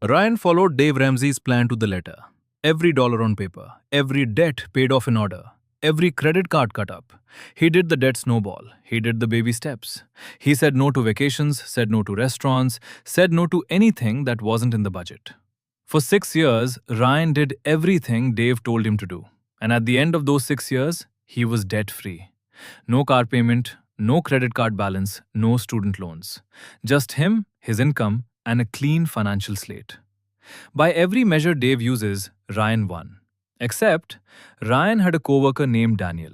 Ryan followed Dave Ramsey's plan to the letter. Every dollar on paper, every debt paid off in order, every credit card cut up. He did the debt snowball. He did the baby steps. He said no to vacations, said no to restaurants, said no to anything that wasn't in the budget. For 6 years, Ryan did everything Dave told him to do. And at the end of those 6 years, he was debt free. No car payment, no credit card balance, no student loans. Just him, his income, and a clean financial slate. By every measure Dave uses, Ryan won. Except, Ryan had a coworker named Daniel.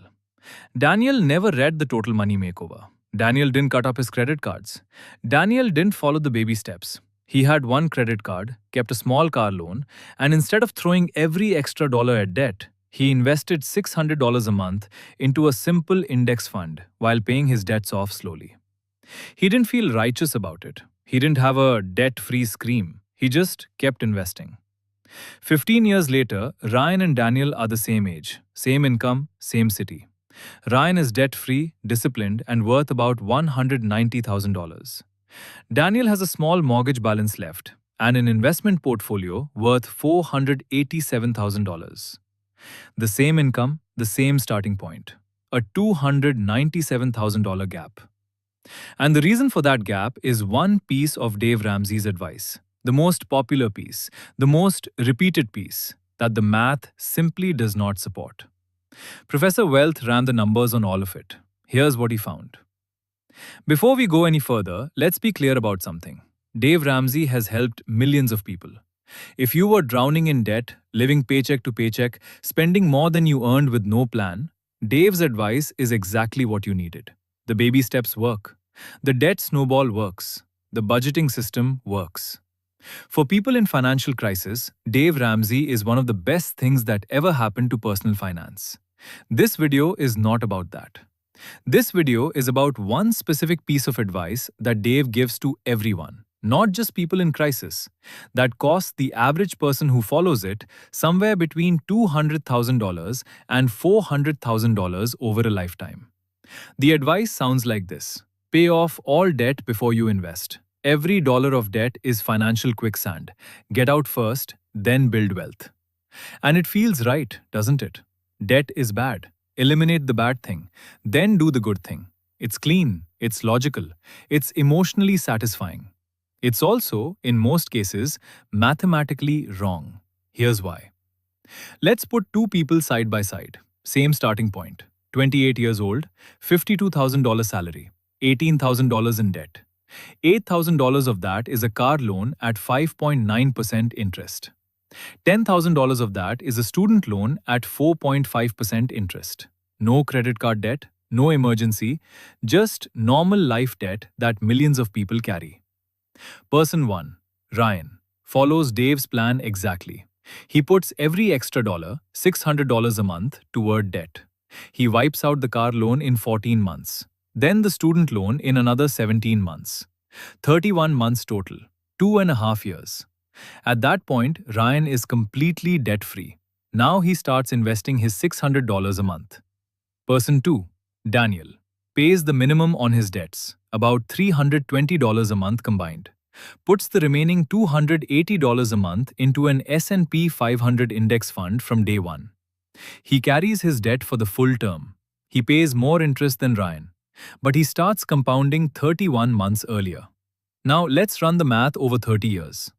Daniel never read the total money makeover. Daniel didn't cut up his credit cards. Daniel didn't follow the baby steps. He had one credit card, kept a small car loan, and instead of throwing every extra dollar at debt, he invested $600 a month into a simple index fund while paying his debts off slowly. He didn't feel righteous about it. He didn't have a debt-free scream. He just kept investing. 15 years later, Ryan and Daniel are the same age, same income, same city. Ryan is debt-free, disciplined, and worth about $190,000. Daniel has a small mortgage balance left and an investment portfolio worth $487,000. The same income, the same starting point. A $297,000 gap. And the reason for that gap is one piece of Dave Ramsey's advice. The most popular piece, the most repeated piece, that the math simply does not support. Professor Wealth ran the numbers on all of it. Here's what he found. Before we go any further, let's be clear about something. Dave Ramsey has helped millions of people. If you were drowning in debt, living paycheck to paycheck, spending more than you earned with no plan, Dave's advice is exactly what you needed. The baby steps work. The debt snowball works. The budgeting system works. For people in financial crisis, Dave Ramsey is one of the best things that ever happened to personal finance. This video is not about that. This video is about one specific piece of advice that Dave gives to everyone, not just people in crisis, that costs the average person who follows it somewhere between $200,000 and $400,000 over a lifetime. The advice sounds like this. Pay off all debt before you invest. Every dollar of debt is financial quicksand. Get out first, then build wealth. And it feels right, doesn't it? Debt is bad. Eliminate the bad thing. Then do the good thing. It's clean. It's logical. It's emotionally satisfying. It's also, in most cases, mathematically wrong. Here's why. Let's put two people side by side. Same starting point. 28 years old, $52,000 salary, $18,000 in debt. $8,000 of that is a car loan at 5.9% interest. $10,000 of that is a student loan at 4.5% interest. No credit card debt, no emergency, just normal life debt that millions of people carry. Person 1, Ryan, follows Dave's plan exactly. He puts every extra dollar, $600 a month, toward debt. He wipes out the car loan in 14 months. Then the student loan in another 17 months. 31 months total. 2.5 years. At that point, Ryan is completely debt-free. Now he starts investing his $600 a month. Person 2, Daniel, pays the minimum on his debts, about $320 a month combined. Puts the remaining $280 a month into an S&P 500 index fund from day one. He carries his debt for the full term. He pays more interest than Ryan, but he starts compounding 31 months earlier. Now let's run the math over 30 years.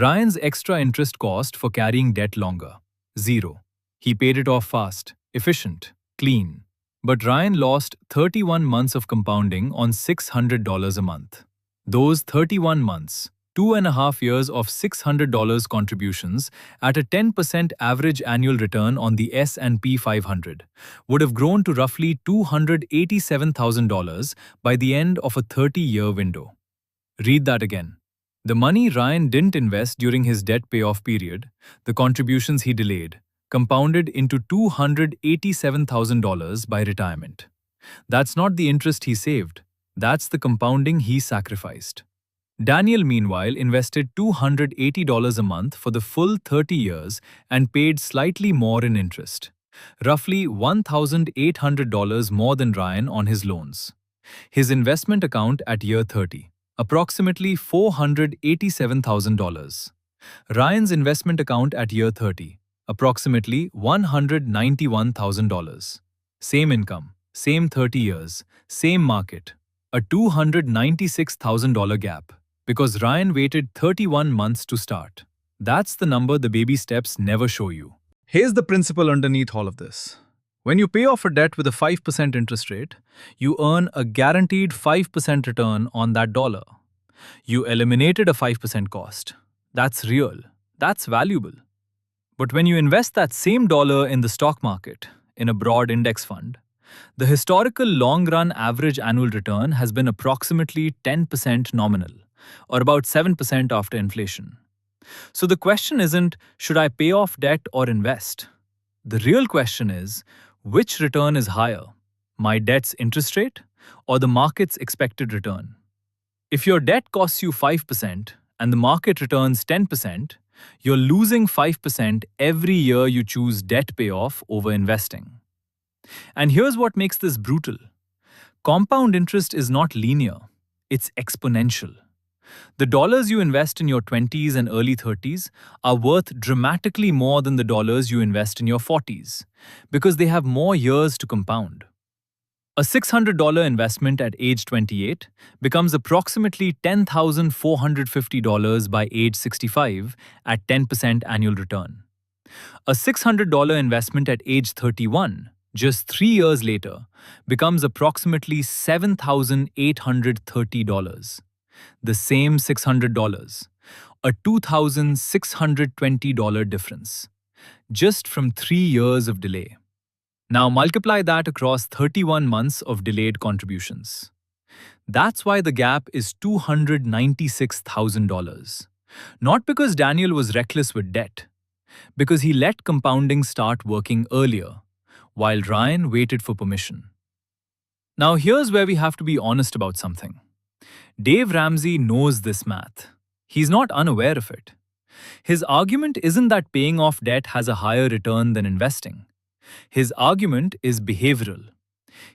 Ryan's extra interest cost for carrying debt longer, 0. He paid it off fast, efficient, clean. But Ryan lost 31 months of compounding on $600 a month. Those 31 months, 2.5 years of $600 contributions at a 10% average annual return on the S&P 500 would have grown to roughly $287,000 by the end of a 30-year window. Read that again. The money Ryan didn't invest during his debt payoff period, the contributions he delayed, compounded into $287,000 by retirement. That's not the interest he saved. That's the compounding he sacrificed. Daniel, meanwhile, invested $280 a month for the full 30 years and paid slightly more in interest, roughly $1,800 more than Ryan on his loans. His investment account at year 30, approximately $487,000. Ryan's investment account at year 30, approximately $191,000. Same income, same 30 years, same market. A $296,000 gap because Ryan waited 31 months to start. That's the number the baby steps never show you. Here's the principle underneath all of this. When you pay off a debt with a 5% interest rate, you earn a guaranteed 5% return on that dollar. You eliminated a 5% cost. That's real. That's valuable. But when you invest that same dollar in the stock market, in a broad index fund, the historical long-run average annual return has been approximately 10% nominal, or about 7% after inflation. So the question isn't, should I pay off debt or invest? The real question is, which return is higher, my debt's interest rate or the market's expected return? If your debt costs you 5% and the market returns 10%, you're losing 5% every year you choose debt payoff over investing. And here's what makes this brutal. Compound interest is not linear, it's exponential. The dollars you invest in your 20s and early 30s are worth dramatically more than the dollars you invest in your 40s, because they have more years to compound. A $600 investment at age 28 becomes approximately $10,450 by age 65 at 10% annual return. A $600 investment at age 31, just 3 years later, becomes approximately $7,830. The same $600, a $2,620 difference, just from 3 years of delay. Now multiply that across 31 months of delayed contributions. That's why the gap is $296,000. Not because Daniel was reckless with debt, because he let compounding start working earlier, while Ryan waited for permission. Now here's where we have to be honest about something. Dave Ramsey knows this math. He's not unaware of it. His argument isn't that paying off debt has a higher return than investing. His argument is behavioral.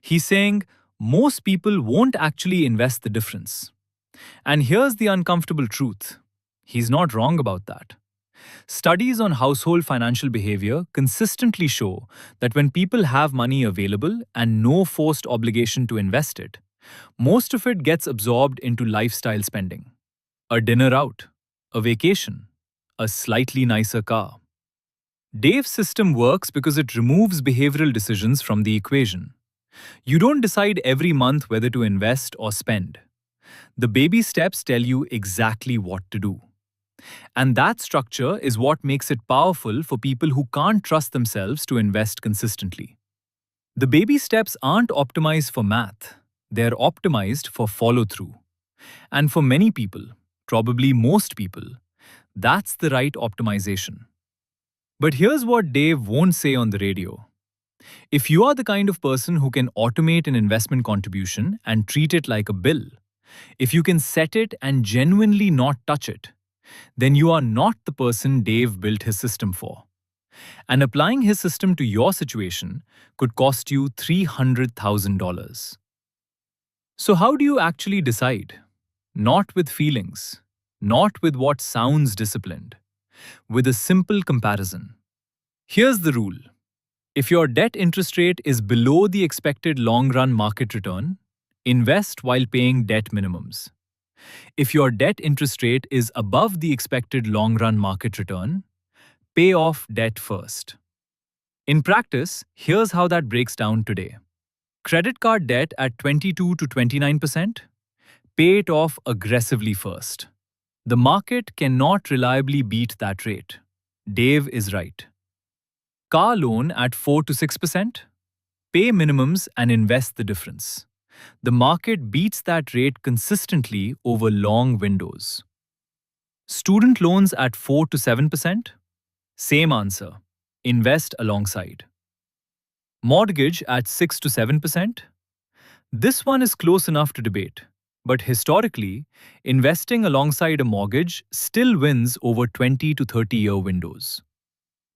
He's saying most people won't actually invest the difference. And here's the uncomfortable truth. He's not wrong about that. Studies on household financial behavior consistently show that when people have money available and no forced obligation to invest it, most of it gets absorbed into lifestyle spending. A dinner out, a vacation, a slightly nicer car. Dave's system works because it removes behavioral decisions from the equation. You don't decide every month whether to invest or spend. The baby steps tell you exactly what to do. And that structure is what makes it powerful for people who can't trust themselves to invest consistently. The baby steps aren't optimized for math. They're optimized for follow-through. And for many people, probably most people, that's the right optimization. But here's what Dave won't say on the radio. If you are the kind of person who can automate an investment contribution and treat it like a bill, if you can set it and genuinely not touch it, then you are not the person Dave built his system for. And applying his system to your situation could cost you $300,000. So how do you actually decide? Not with feelings, not with what sounds disciplined, with a simple comparison. Here's the rule. If your debt interest rate is below the expected long-run market return, invest while paying debt minimums. If your debt interest rate is above the expected long-run market return, pay off debt first. In practice, here's how that breaks down today. Credit card debt at 22 to 29%, pay it off aggressively first. The market cannot reliably beat that rate. Dave is right. Car loan at 4 to 6%, pay minimums and invest the difference. The market beats that rate consistently over long windows. Student loans at 4 to 7%, same answer, invest alongside. Mortgage at 6 to 7%, this one is close enough to debate, but historically, investing alongside a mortgage still wins over 20 to 30-year windows.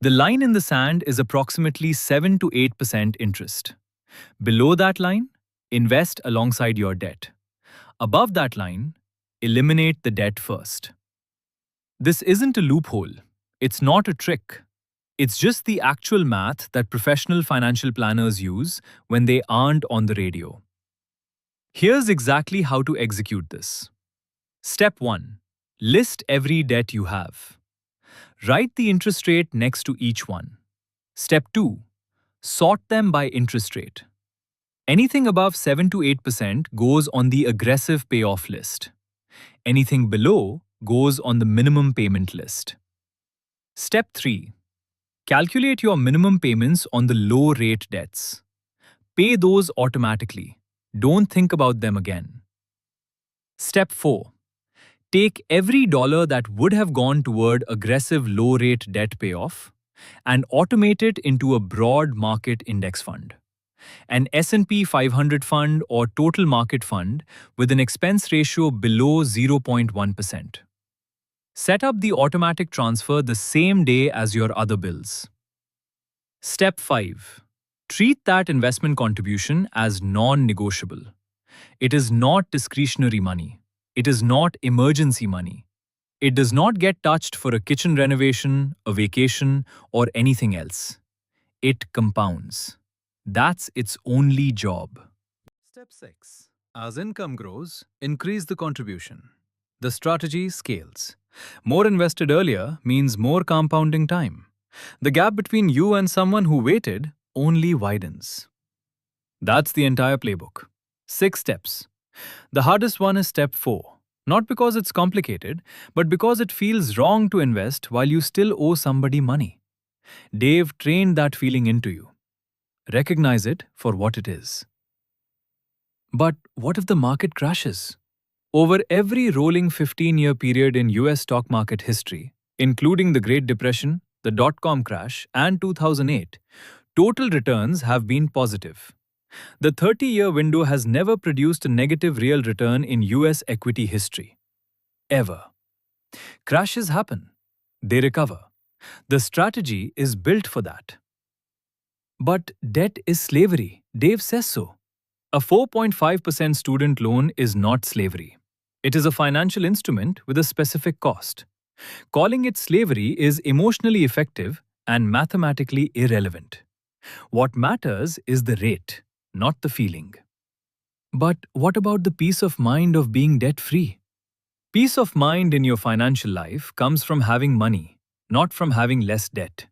The line in the sand is approximately 7 to 8% interest. Below that line, invest alongside your debt. Above that line, eliminate the debt first. This isn't a loophole. It's not a trick. It's just the actual math that professional financial planners use when they aren't on the radio. Here's exactly how to execute this. Step 1. List every debt you have. Write the interest rate next to each one. Step 2. Sort them by interest rate. Anything above 7 to 8% goes on the aggressive payoff list. Anything below goes on the minimum payment list. Step 3. Calculate your minimum payments on the low-rate debts. Pay those automatically. Don't think about them again. Step 4. Take every dollar that would have gone toward aggressive low-rate debt payoff and automate it into a broad market index fund, an S&P 500 fund or total market fund with an expense ratio below 0.1%. Set up the automatic transfer the same day as your other bills. Step 5. Treat that investment contribution as non-negotiable. It is not discretionary money. It is not emergency money. It does not get touched for a kitchen renovation, a vacation, or anything else. It compounds. That's its only job. Step 6. As income grows, increase the contribution. The strategy scales. More invested earlier means more compounding time. The gap between you and someone who waited only widens. That's the entire playbook. 6 steps. The hardest one is step 4. Not because it's complicated, but because it feels wrong to invest while you still owe somebody money. Dave trained that feeling into you. Recognize it for what it is. But what if the market crashes? Over every rolling 15-year period in US stock market history, including the Great Depression, the dot-com crash, and 2008, total returns have been positive. The 30-year window has never produced a negative real return in US equity history. Ever. Crashes happen. They recover. The strategy is built for that. But debt is slavery. Dave says so. A 4.5% student loan is not slavery. It is a financial instrument with a specific cost. Calling it slavery is emotionally effective and mathematically irrelevant. What matters is the rate, not the feeling. But what about the peace of mind of being debt-free? Peace of mind in your financial life comes from having money, not from having less debt.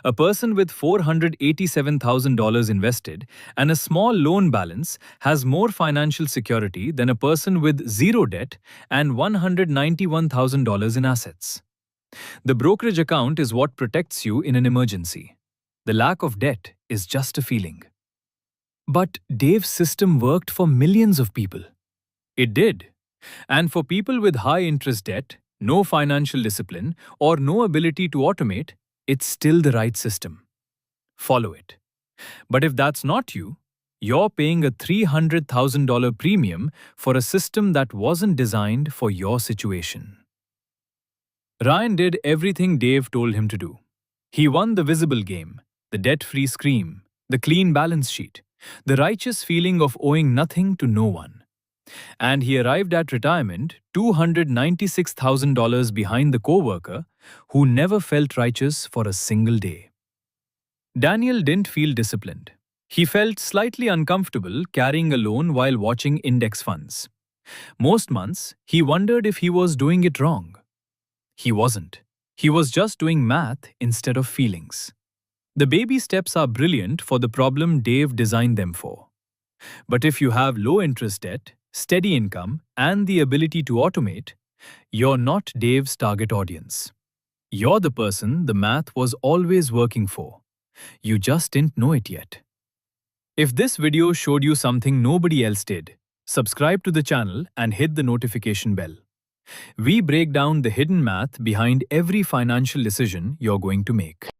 A person with $487,000 invested and a small loan balance has more financial security than a person with zero debt and $191,000 in assets. The brokerage account is what protects you in an emergency. The lack of debt is just a feeling. But Dave's system worked for millions of people. It did. And for people with high-interest debt, no financial discipline, or no ability to automate, it's still the right system. Follow it. But if that's not you, you're paying a $300,000 premium for a system that wasn't designed for your situation. Ryan did everything Dave told him to do. He won the visible game, the debt-free scream, the clean balance sheet, the righteous feeling of owing nothing to no one. And he arrived at retirement $296,000 behind the coworker who never felt righteous for a single day. Daniel didn't feel disciplined. He felt slightly uncomfortable carrying a loan while watching index funds. Most months, he wondered if he was doing it wrong. He wasn't. He was just doing math instead of feelings. The baby steps are brilliant for the problem Dave designed them for. But if you have low interest debt, steady income, and the ability to automate, you're not Dave's target audience. You're the person the math was always working for. You just didn't know it yet. If this video showed you something nobody else did, subscribe to the channel and hit the notification bell. We break down the hidden math behind every financial decision you're going to make.